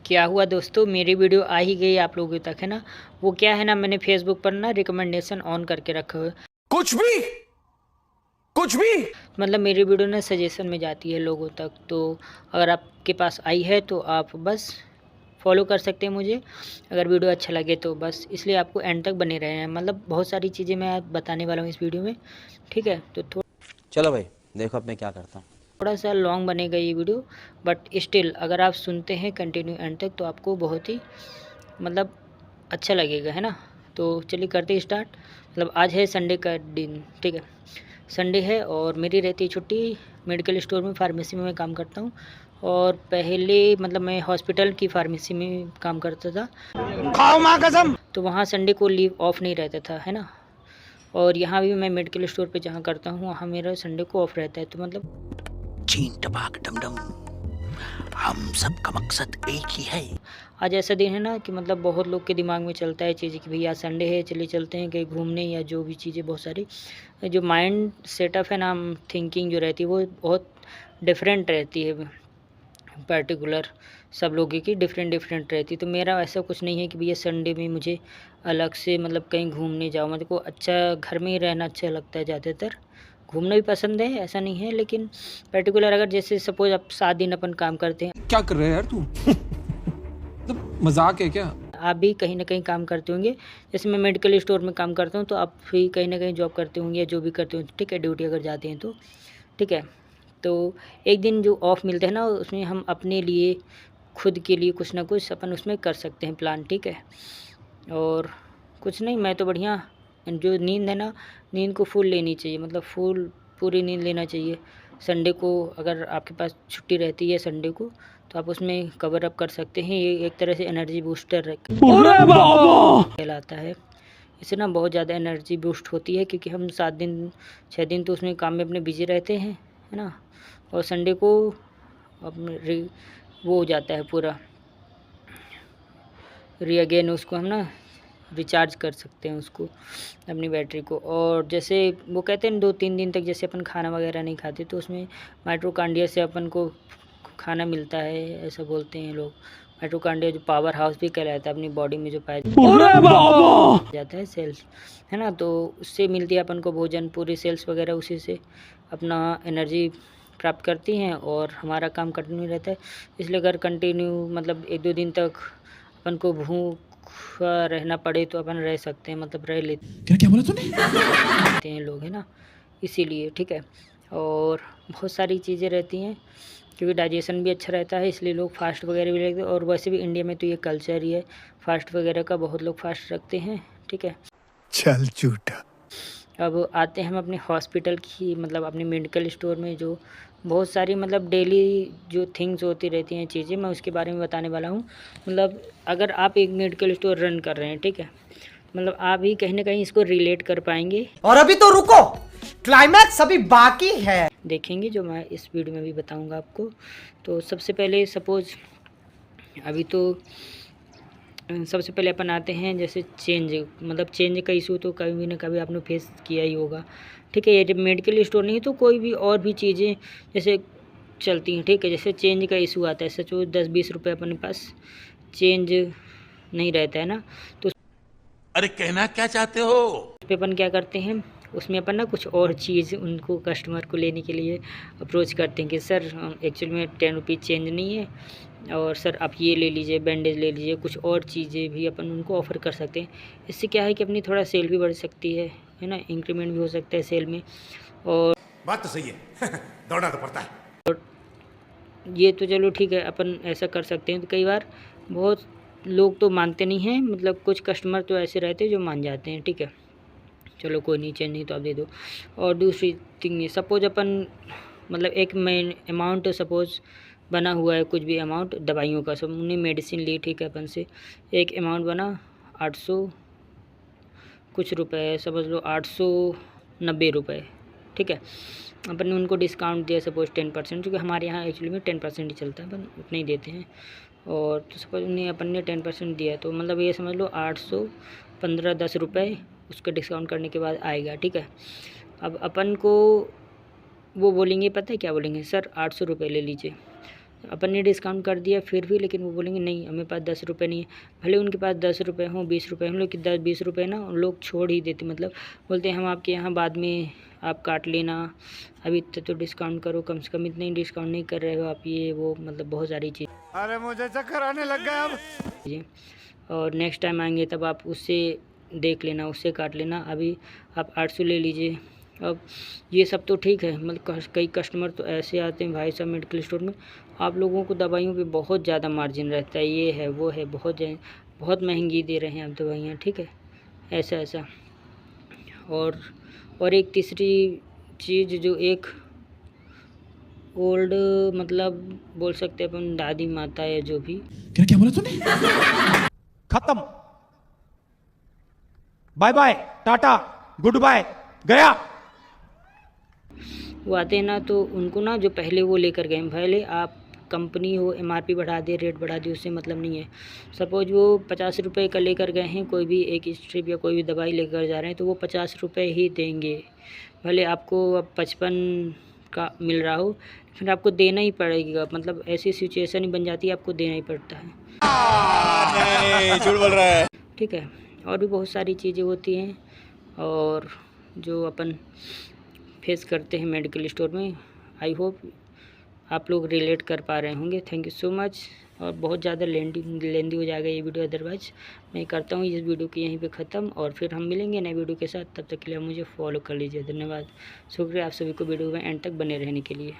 क्या हुआ दोस्तों, मेरी वीडियो आ ही गई आप लोगों तक, है ना। वो क्या है ना, मैंने फेसबुक पर ना रिकमेंडेशन ऑन करके रखा हुआ है। कुछ भी मतलब मेरी वीडियो ना सजेशन में जाती है लोगों तक, तो अगर आपके पास आई है तो आप बस फॉलो कर सकते हैं मुझे। अगर वीडियो अच्छा लगे तो बस इसलिए आपको एंड तक बने रहे हैं। मतलब बहुत सारी चीज़ें मैं बताने वाला हूँ इस वीडियो में, ठीक है। तो चलो भाई, देखो अब मैं क्या करता हूँ। थोड़ा सा लॉन्ग बनेगा ये वीडियो, बट स्टिल अगर आप सुनते हैं कंटिन्यू एंड तक तो आपको बहुत ही मतलब अच्छा लगेगा, है ना। तो चलिए करते हैं स्टार्ट। मतलब आज है संडे का दिन, ठीक है। संडे है और मेरी रहती है छुट्टी। मेडिकल स्टोर में फार्मेसी में मैं काम करता हूँ, और पहले मतलब मैं हॉस्पिटल की फार्मेसी में काम करता था। खाओ माँ कसम। तो वहाँ संडे को लीव ऑफ नहीं रहता था, है ना। और यहाँ भी मैं मेडिकल स्टोर पे जहाँ करता हूँ वहाँ मेरा संडे को ऑफ रहता है। तो मतलब चीन टपाक डमडम, हम सब का मकसद एक ही है। आज ऐसा दिन है ना कि मतलब बहुत लोग के दिमाग में चलता है चीज़ें कि भैया संडे है, चलिए चलते हैं कहीं घूमने, या जो भी चीज़ें बहुत सारी जो माइंड सेटअप है ना, थिंकिंग जो रहती है वो बहुत डिफरेंट रहती है। पर्टिकुलर सब लोगों की डिफरेंट डिफरेंट रहती है। तो मेरा ऐसा कुछ नहीं है कि भैया संडे में मुझे अलग से मतलब कहीं घूमने जाओ। मेरे को अच्छा घर में ही रहना अच्छा लगता है ज़्यादातर। घूमना भी पसंद है, ऐसा नहीं है, लेकिन पर्टिकुलर अगर जैसे सपोज अब 7 दिन अपन काम करते हैं। क्या कर रहे हैं यार तू? मतलब मजाक है क्या? आप भी कहीं ना कहीं काम करते होंगे। जैसे मैं मेडिकल स्टोर में काम करता हूँ, तो आप भी कहीं ना कहीं जॉब करते होंगे या जो भी करते होंगे, ठीक है, ड्यूटी अगर जाते हैं तो, ठीक है। तो एक दिन जो ऑफ मिलते हैं ना, उसमें हम अपने लिए खुद के लिए कुछ ना कुछ अपन उसमें कर सकते हैं प्लान, ठीक है। और कुछ नहीं, मैं तो बढ़िया, जो नींद है ना, नींद को फुल लेनी चाहिए, मतलब फुल पूरी नींद लेना चाहिए। संडे को अगर आपके पास छुट्टी रहती है संडे को, तो आप उसमें कवर अप कर सकते हैं। ये एक तरह से एनर्जी बूस्टर कहलाता है। इससे ना बहुत ज़्यादा एनर्जी बूस्ट होती है, क्योंकि हम 7 दिन 6 दिन तो उसमें काम में अपने बिजी रहते हैं, है ना। और संडे को अपने वो हो जाता है पूरा अगेन, उसको हम ना रिचार्ज कर सकते हैं उसको, अपनी बैटरी को। और जैसे वो कहते हैं 2-3 दिन तक जैसे अपन खाना वगैरह नहीं खाते, तो उसमें माइटोकॉन्ड्रिया से अपन को खाना मिलता है, ऐसा बोलते हैं लोग। माइटोकॉन्ड्रिया जो पावर हाउस भी कहलाता है अपनी बॉडी में, जो पाया जाता है सेल्स, है ना। तो उससे मिलती है अपन को भोजन, पूरी सेल्स वगैरह उसी से अपना एनर्जी प्राप्त करती हैं, और हमारा काम कंटिन्यू रहता है। इसलिए अगर कंटिन्यू मतलब 1-2 दिन तक अपन को भूखा रहना पड़े तो अपन रह सकते हैं, मतलब रह लेते क्या बोला तूने? हैं लोग, है ना, इसीलिए, ठीक है। और बहुत सारी चीज़ें रहती हैं, क्योंकि डाइजेशन भी अच्छा रहता है, इसलिए लोग फास्ट वगैरह भी रखते हैं। और वैसे भी इंडिया में तो ये कल्चर ही है फास्ट वगैरह का, बहुत लोग फास्ट रखते हैं, ठीक है। चल झूठा। अब आते हैं हम अपने हॉस्पिटल की, मतलब अपने मेडिकल स्टोर में जो बहुत सारी मतलब डेली जो थिंग्स होती रहती हैं चीज़ें, मैं उसके बारे में बताने वाला हूँ। मतलब अगर आप एक मेडिकल स्टोर रन कर रहे हैं, ठीक है, मतलब आप भी कहीं ना कहीं इसको रिलेट कर पाएंगे। और अभी तो रुको, क्लाइमैक्स अभी बाकी है। देखेंगे जो मैं इस वीडियो में भी बताऊंगा आपको। तो सबसे पहले सपोज अभी तो सबसे पहले अपन आते हैं जैसे चेंज, मतलब चेंज का इशू तो कभी ना कभी आपने फेस किया ही होगा, ठीक है। ये जब मेडिकल स्टोर नहीं तो कोई भी और भी चीज़ें जैसे चलती हैं, ठीक है। जैसे चेंज का इशू आता है, सच वो 10-20 रुपये अपने पास चेंज नहीं रहता है ना, तो अरे कहना क्या चाहते हो? उस पर अपन क्या करते हैं, उसमें अपन ना कुछ और चीज़ उनको कस्टमर को लेने के लिए अप्रोच करते हैं कि सर एक्चुअली में 10 रुपीज़ चेंज नहीं है, और सर आप ये ले लीजिए, बैंडेज ले लीजिए, कुछ और चीज़ें भी अपन उनको ऑफ़र कर सकते हैं। इससे क्या है कि अपनी थोड़ा सेल भी बढ़ सकती है ना, इंक्रीमेंट भी हो सकता है सेल में। और बात तो सही है। दौड़ना तो पड़ता है। ये तो चलो ठीक है, अपन ऐसा कर सकते हैं। तो कई बार बहुत लोग तो मानते नहीं हैं, मतलब कुछ कस्टमर तो ऐसे रहते हैं जो मान जाते हैं, ठीक है। चलो कोई नहीं, चेंज नहीं तो आप दे दो। और दूसरी थिंग ये, सपोज अपन मतलब एक मेन अमाउंट सपोज बना हुआ है, कुछ भी अमाउंट दवाइयों का, सब उन्हें मेडिसिन ली, ठीक है, अपन से एक अमाउंट बना 800 कुछ रुपए, समझ लो 890 रुपये, ठीक है। अपन ने उनको डिस्काउंट दिया सपोज 10%, क्योंकि हमारे यहाँ एक्चुअली में 10% ही चलता है, अपन उतना ही देते हैं। और तो सपोज उन्हें अपन ने 10% दिया, तो मतलब ये समझ लो 815-10 रुपये उसका डिस्काउंट करने के बाद आएगा, ठीक है। अब अपन को वो बोलेंगे, पता है क्या बोलेंगे, सर 800 रुपये ले लीजिए। अपन ने डिस्काउंट कर दिया फिर भी, लेकिन वो बोलेंगे नहीं हमें पास 10 रुपये नहीं है। भले उनके पास 10 रुपये हों 20 रुपये, हम लोग कि 10-20 रुपये ना उन लोग छोड़ ही देते, मतलब बोलते हैं हम आपके यहाँ बाद में आप काट लेना, अभी इतना तो डिस्काउंट करो, कम से कम इतना ही डिस्काउंट नहीं कर रहे हो आप, ये वो मतलब बहुत सारी चीज़। अरे मुझे चक्कर आने लग गया अब। और नेक्स्ट टाइम आएंगे तब आप उससे देख लेना, उससे काट लेना। अभी आप 800 ले लीजिए। अब ये सब तो ठीक है, मतलब कई कस्टमर तो ऐसे आते हैं भाई साहब मेडिकल स्टोर में, आप लोगों को दवाइयों पे बहुत ज़्यादा मार्जिन रहता है, ये है वो है, बहुत महंगी दे रहे हैं आप दवाइयाँ, ठीक है, ऐसा। और एक तीसरी चीज़ जो एक ओल्ड मतलब बोल सकते हैं अपन दादी माता है जो भी, क्या बोला तूने? खत्म, bye bye, tata, goodbye, गया। वो आते हैं ना तो उनको ना जो पहले वो लेकर गए, भले आप कंपनी हो MRP बढ़ा दे, रेट बढ़ा दे, उससे मतलब नहीं है। सपोज वो 50 रुपये का लेकर गए हैं, कोई भी एक स्ट्रिप या कोई भी दवाई लेकर जा रहे हैं तो वो 50 रुपये ही देंगे। भले आपको अब 55 का मिल रहा हो, फिर आपको देना ही पड़ेगा, मतलब ऐसी सिचुएशन ही बन जाती है, आपको देना ही पड़ता है। नहीं, झूठ बोल रहा है। ठीक है, और भी बहुत सारी चीज़ें होती हैं और जो अपन फेस करते हैं मेडिकल स्टोर में। आई होप आप लोग रिलेट कर पा रहे होंगे। Thank you so much. और बहुत ज़्यादा लेंदी हो जाएगा ये वीडियो, अदरवाइज मैं करता हूँ इस वीडियो की यहीं पे ख़त्म, और फिर हम मिलेंगे नए वीडियो के साथ। तब तक के लिए मुझे फॉलो कर लीजिए। धन्यवाद, शुक्रिया आप सभी को वीडियो में एंड तक बने रहने के लिए।